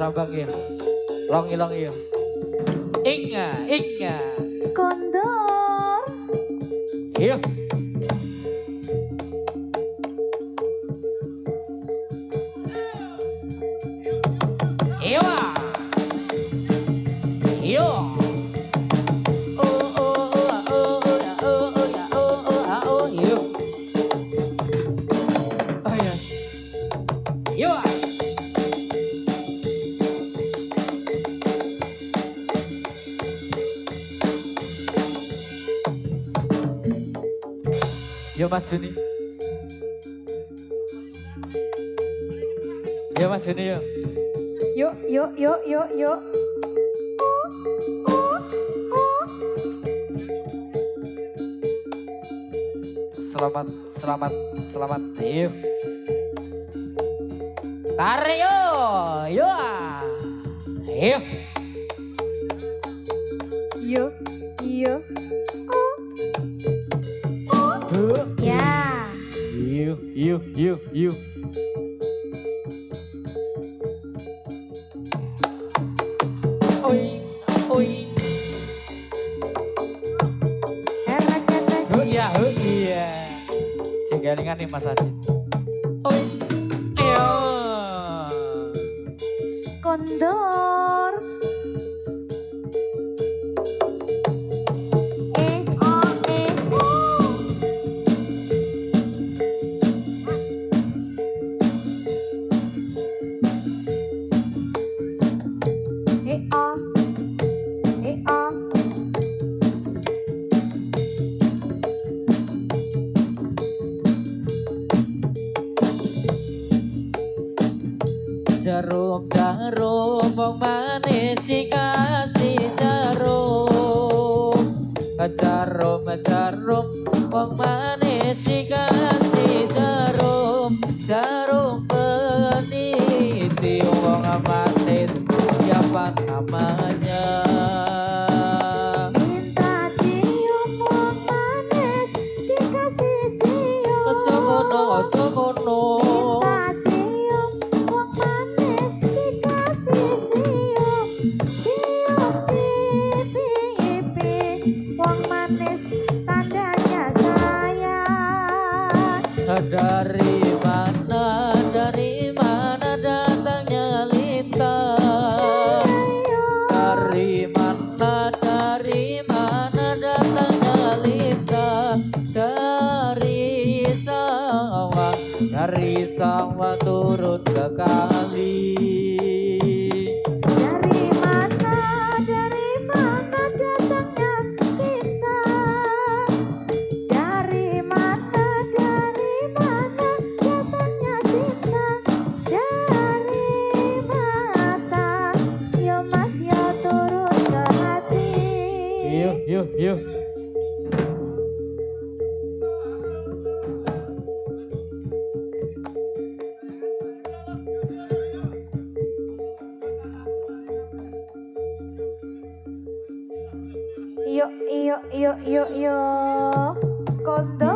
Abang ya, long ya. Inga, Kondor. Iya. Iya. Iya. Yo Mas Juni. Yo Mas Juni yo. Yuk. Selamat. Yo. Tarik yo. Yo. Yo. Yo. Ya. You. Oi. Iya. Jenggelingan nih Mas Adi. Oi. Yo. Kondor. Jarum wong manis dikasih jarum wong manis dikasih jarum peniti wong manis siapa namanya. Minta cium wong manis dikasih cium. Ojo ngono. Dari mana datangnya Lita? Dari mana datangnya Lita? Dari sawah dari sawah turun ke kali. Dari mana datangnya cinta? Dari mana datangnya cinta? Dari mata, yo mas yo turun ke hati. Yuk. Yo, yo, yo, yo, yo, kondo.